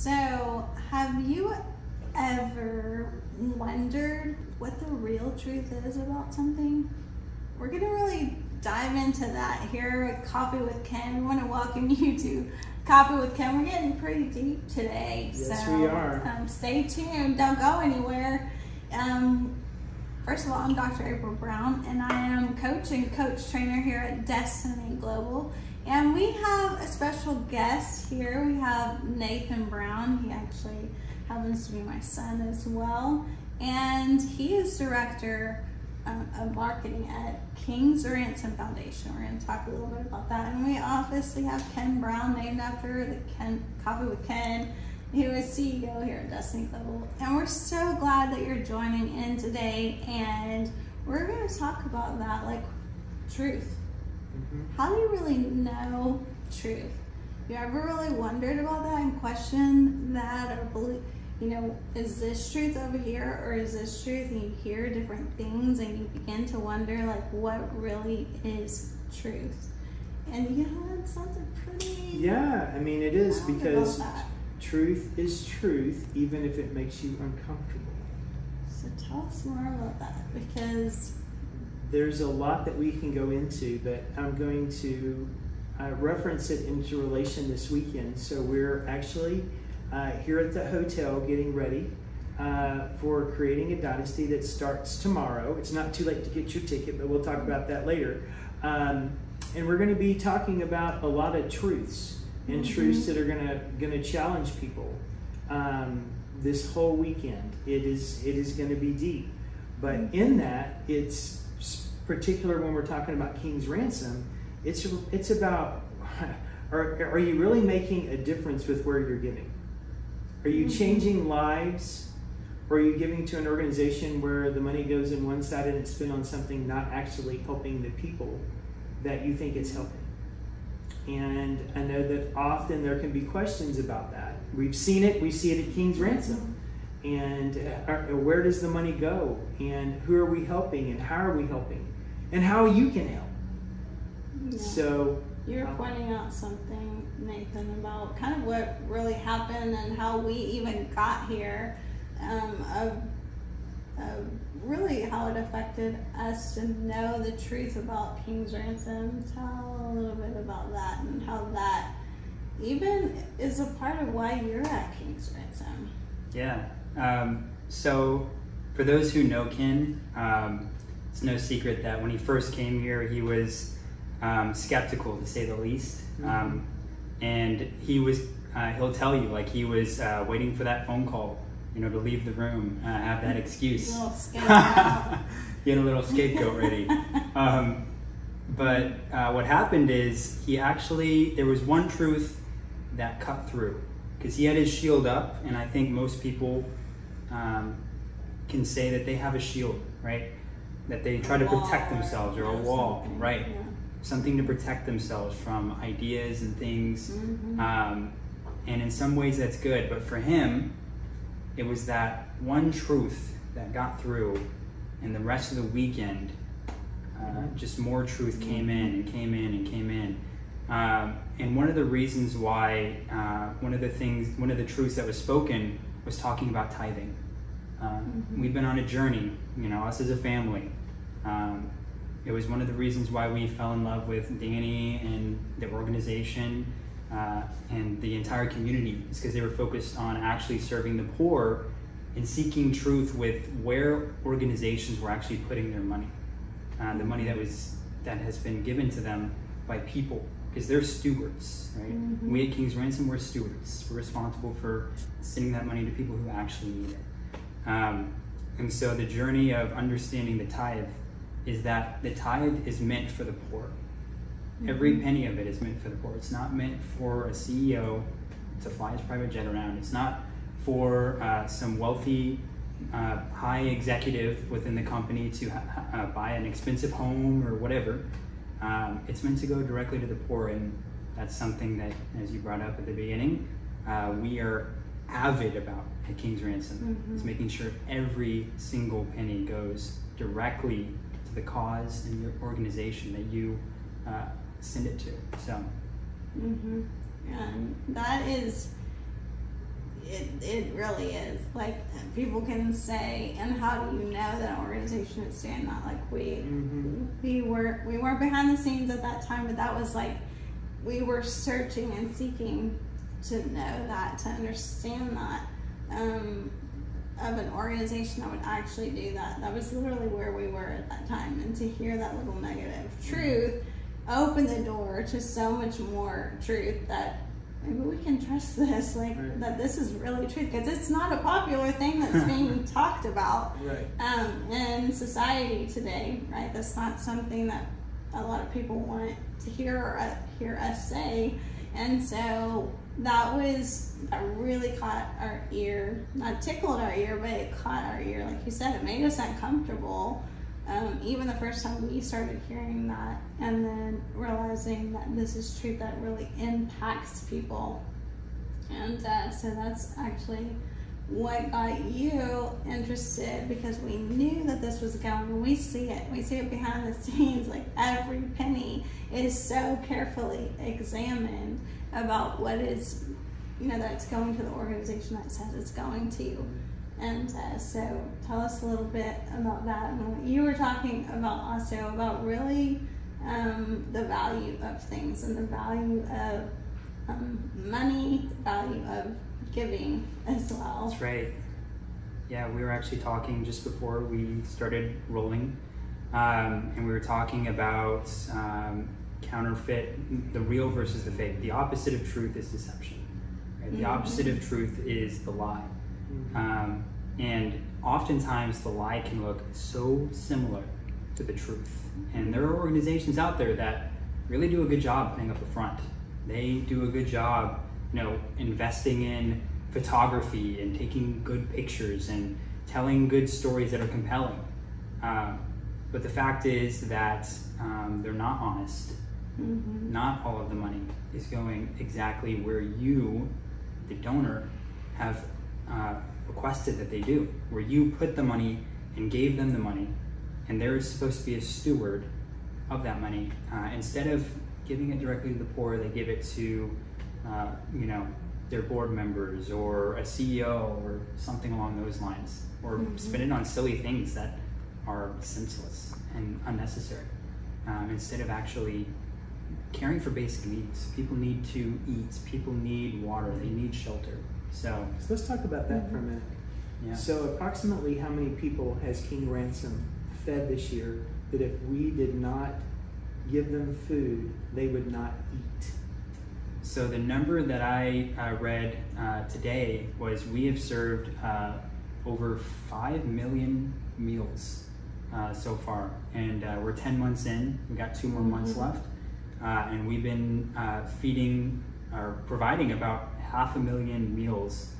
So, have you ever wondered what the real truth is about something? We're going to really dive into that here at Coffee with Ken. We want to welcome you to Coffee with Ken. We're getting pretty deep today. Yes, so, we are. Stay tuned. Don't go anywhere. First of all, I'm Dr. April Brown, and I am coach and coach trainer here at Destiny Global. And we have a special guest here. We have Nathan Brown. He actually happens to be my son as well. And he is director of marketing at King's Ransom Foundation. We're going to talk a little bit about that. And we obviously have Ken Brown, named after the Coffee with Ken, who is CEO here at Destiny Global. And we're so glad that you're joining in today. And we're going to talk about that, like truth. How do you really know truth? You ever really wondered about that and questioned that, or believe, is this truth over here or is this truth? And you hear different things and you begin to wonder, like, what really is truth? And it's something pretty. Yeah, I mean, it is, because truth is truth, even if it makes you uncomfortable. So tell us more about that, because there's a lot that we can go into, but I'm going to reference it into relation this weekend. So we're actually here at the hotel getting ready for creating a dynasty that starts tomorrow. It's not too late to get your ticket, but we'll talk about that later. And we're going to be talking about a lot of truths and truths that are going to challenge people this whole weekend. It is going to be deep, but in that, it's particular when we're talking about King's Ransom. It's about, are you really making a difference with where you're giving? Are you changing lives? Or are you giving to an organization where the money goes in one side and it's spent on something not actually helping the people that you think it's helping? And I know that often there can be questions about that. We've seen it, we see it at King's Ransom. And where does the money go? And who are we helping? And how are we helping? And how you can help. Yeah. So you're pointing out something, Nathan, about kind of what really happened and how we even got here, of really how it affected us to know the truth about King's Ransom. Tell a little bit about that and how that even is a part of why you're at King's Ransom. Yeah. So for those who know Ken, it's no secret that when he first came here, he was skeptical, to say the least. And he was, he'll tell you, like, he was waiting for that phone call, to leave the room, have that excuse. He had a little scapegoat ready. But what happened is there was one truth that cut through, because he had his shield up, and I think most people can say that they have a shield, right? That they try to protect themselves, or a wall, right? Yeah. Something to protect themselves from ideas and things. And in some ways that's good, but for him, it was that one truth that got through, and the rest of the weekend, just more truth came in and came in and came in. And one of the reasons why, one of the truths that was spoken was talking about tithing. We've been on a journey, us as a family. It was one of the reasons why we fell in love with Danny and the organization and the entire community, is because they were focused on actually serving the poor and seeking truth with where organizations were actually putting their money. The money that has been given to them by people, because they're stewards, right? We at King's Ransom, we're stewards. We're responsible for sending that money to people who actually need it. And so the journey of understanding the tithe is that the tithe is meant for the poor. Every penny of it is meant for the poor. It's not meant for a CEO to fly his private jet around. It's not for some wealthy, high executive within the company to buy an expensive home or whatever. It's meant to go directly to the poor, and that's something that, as you brought up at the beginning, we are avid about at King's Ransom. Is making sure every single penny goes directly to the cause and your organization that you send it to. So and that is It really is. Like, people can say, and how do you know that an organization is doing that? Like, we weren't behind the scenes at that time, but that was like, we were searching and seeking to know that, to understand that, of an organization that would actually do that. That was literally where we were at that time. And to hear that little negative truth opened the door to so much more truth, that maybe we can trust this, like, that this is really true, because it's not a popular thing that's being talked about in society today, right? That's not something that a lot of people want to hear or hear us say. And so that really caught our ear, not tickled our ear, but it caught our ear. Like you said, it made us uncomfortable. Even the first time we started hearing that, and then realizing that this is truth that really impacts people. And so that's actually what got you interested, because we knew that this was going. We see it behind the scenes. Like, every penny is so carefully examined about what is, that it's going to the organization that says it's going to. And so tell us a little bit about that. And you were talking about also about really the value of things, and the value of money, the value of giving as well. That's right. Yeah, we were actually talking just before we started rolling, and we were talking about counterfeit, the real versus the fake. The opposite of truth is deception. Right? The opposite of truth is the lie. And oftentimes the lie can look so similar to the truth. And there are organizations out there that really do a good job putting up a front. They do a good job, investing in photography and taking good pictures and telling good stories that are compelling. But the fact is that they're not honest. Not all of the money is going exactly where you, the donor, have requested that they do, where you put the money and gave them the money, and they're supposed to be a steward of that money. Instead of giving it directly to the poor, they give it to their board members or a CEO or something along those lines, or spend it on silly things that are senseless and unnecessary, instead of actually caring for basic needs. People need to eat, people need water, they need shelter. So let's talk about that for a minute. Yeah. So approximately how many people has King Ransom fed this year that if we did not give them food, they would not eat? So the number that I read today was we have served over 5 million meals so far, and we're 10 months in. We got 2 more months left, and we've been feeding or providing about 500,000 meals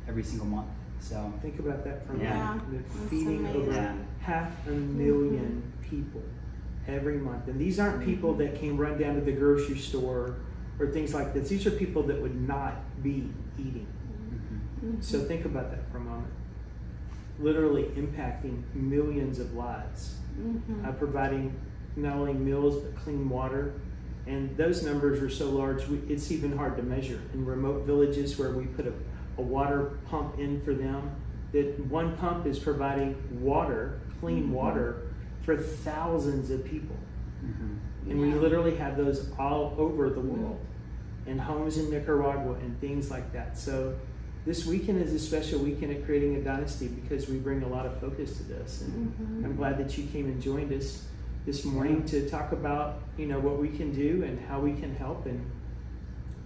every single month. So think about that for a Yeah. minute. Feeding over Yeah. 500,000 people every month. And these aren't people that can run down to the grocery store or things like this. These are people that would not be eating. So think about that for a moment. Literally impacting millions of lives. Providing not only meals, but clean water. And those numbers are so large, it's even hard to measure. In remote villages where we put a water pump in for them, that one pump is providing water, clean water, for thousands of people. And we literally have those all over the world, in homes in Nicaragua and things like that. So this weekend is a special weekend at Creating a Dynasty, because we bring a lot of focus to this. And I'm glad that you came and joined us this morning to talk about what we can do and how we can help, and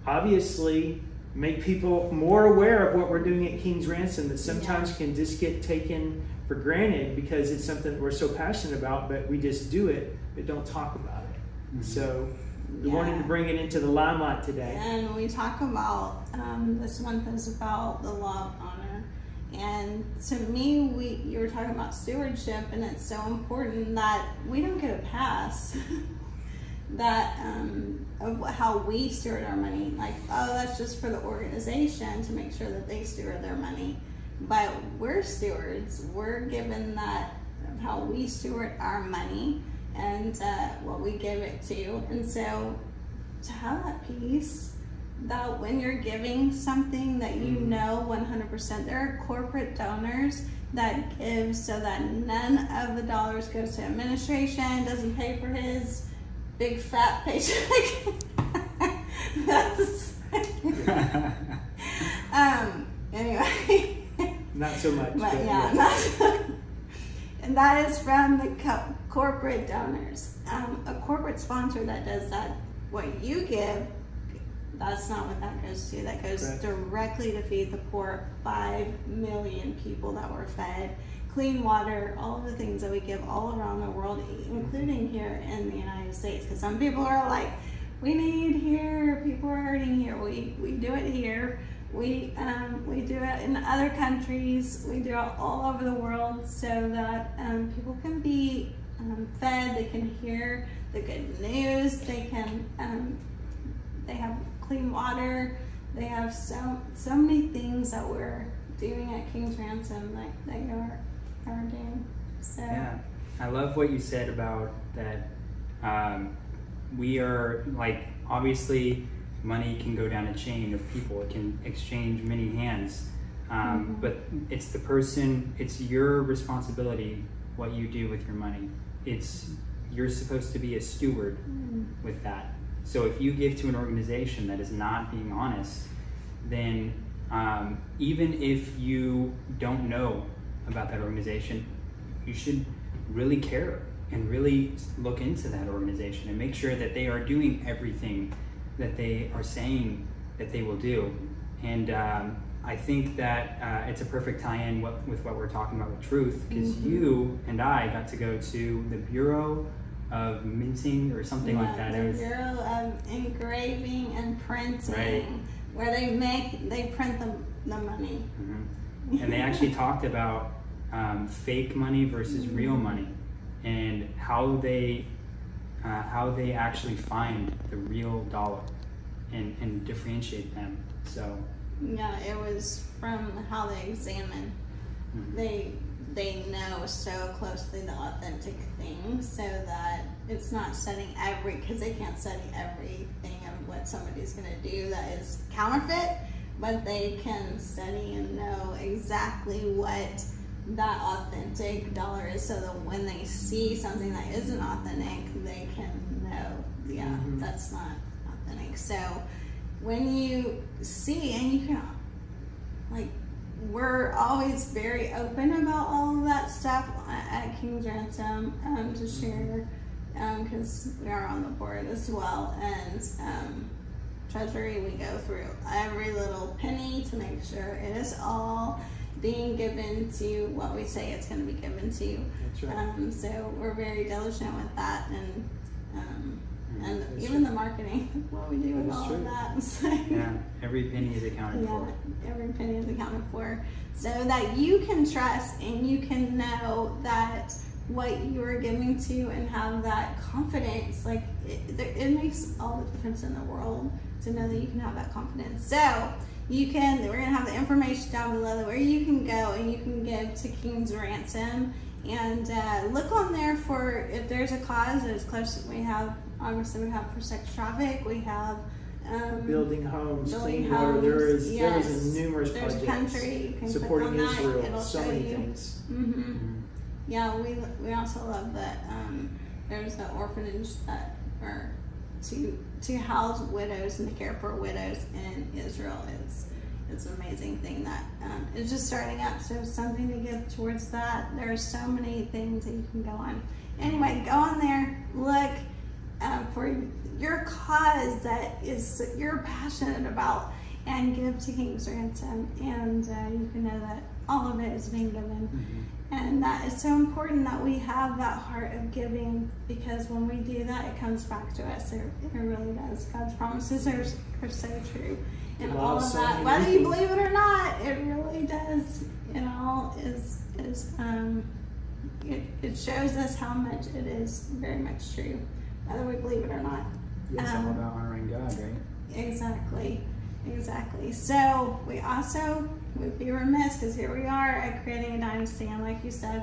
obviously make people more aware of what we're doing at King's Ransom, that sometimes can just get taken for granted because it's something that we're so passionate about, but we just do it but don't talk about it. So we wanted to bring it into the limelight today. And we talk about this month is about the law of honor. And to me, you were talking about stewardship, and it's so important that we don't get a pass that of how we steward our money. Like, oh, that's just for the organization to make sure that they steward their money. But we're stewards. We're given that of how we steward our money and what we give it to. And so to have that peace that when you're giving something that you know 100%, there are corporate donors that give so that none of the dollars goes to administration, doesn't pay for his big fat paycheck. Anyway. Not so much. But yeah, yes. And that is from the corporate donors. A corporate sponsor that does that, what you give, that's not what that goes to. That goes directly to feed the poor. 5 million people that were fed, clean water, all of the things that we give all around the world, including here in the United States. Because some people are like, we need here, people are hurting here. We do it here. We do it in other countries. We do it all over the world so that people can be fed. They can hear the good news. They can they have clean water. They have so many things that we're doing at King's Ransom that they are doing. So yeah, I love what you said about that. We are like, obviously money can go down a chain of people. It can exchange many hands. But it's the person, it's your responsibility what you do with your money. You're supposed to be a steward with that. So if you give to an organization that is not being honest, then even if you don't know about that organization, you should really care and really look into that organization and make sure that they are doing everything that they are saying that they will do. And I think that it's a perfect tie-in with what we're talking about with Truth, because you and I got to go to the Bureau of Minting or something like that. The Bureau of Engraving and Printing, where they print the money. And they actually talked about fake money versus real money, and how they actually find the real dollar and differentiate them. So yeah, it was from how they examine. They know so closely the authentic thing, so that it's not studying because they can't study everything of what somebody's going to do that is counterfeit, but they can study and know exactly what that authentic dollar is, so that when they see something that isn't authentic, they can know, that's not authentic. So when you see, and you can, like, we're always very open about all of that stuff at King's Ransom to share, because we are on the board as well, and Treasury, we go through every little penny to make sure it is all being given to what we say it's going to be given to. That's right. So we're very diligent with that, and even the marketing, what we do with all of that. So, yeah, every penny is accounted for. Every penny is accounted for, so that you can trust and you can know that what you are giving to and have that confidence. Like it makes all the difference in the world to know that you can have that confidence. So we're gonna have the information down below where you can go and you can give to King's Ransom, and look on there for if there's a cause that is close. We have, obviously we have for sex traffic, we have building homes, clean water. There is numerous there's projects. A country, you can supporting click on that, Israel, it'll so show many you. things. Yeah, we also love that there's an orphanage that are to house widows and to care for widows in Israel. It's an amazing thing that is just starting up, so something to give towards that. There are so many things that you can go on. Anyway, go on there, look for your cause that you're passionate about, and give to King's Ransom, and you can know that all of it is being given. And that is so important that we have that heart of giving, because when we do that, it comes back to us. It really does. God's promises are so true. And all of that, whether you believe it or not, it really does. It all is it shows us how much it is very much true, whether we believe it or not. It's all about honoring God, right? Exactly. So we also would be remiss, because here we are at Creating a Dynasty, and like you said,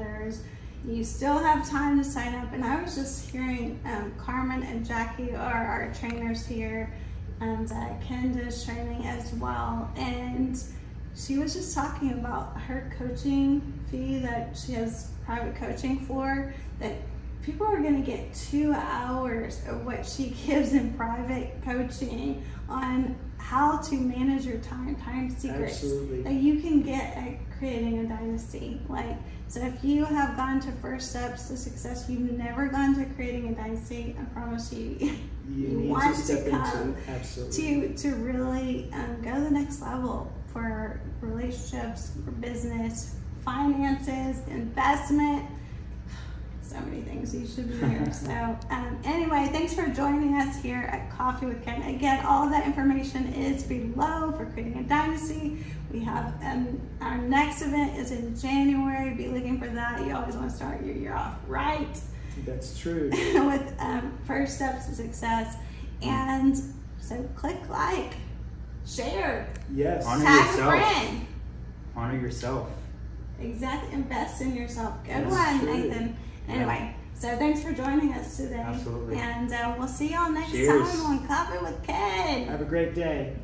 you still have time to sign up. And I was just hearing Carmen and Jackie are our trainers here, and Ken does training as well. And she was just talking about her coaching fee that she has private coaching for, that people are going to get 2 hours of what she gives in private coaching on how to manage your time secrets. Absolutely. That you can get at creating a dynasty. Like, so if you have gone to First Steps to Success, you've never gone to creating a dynasty, I promise you, You need want to step come into it. Absolutely. to really go to the next level for relationships, for business, finances, investment. So many things you should be here. So anyway, thanks for joining us here at Coffee with Ken. Again, all of that information is below for creating a dynasty. We have our next event is in January. Be looking for that. You always want to start your year off right. That's true. With First Steps to Success. And so click like, share, Yes. Honor tag yourself. a friend. Honor yourself. Exactly, invest in yourself. Good That's one, true. Nathan. Anyway, so thanks for joining us today. Absolutely. And we'll see y'all next Cheers. time on Coffee with Ken. Have a great day.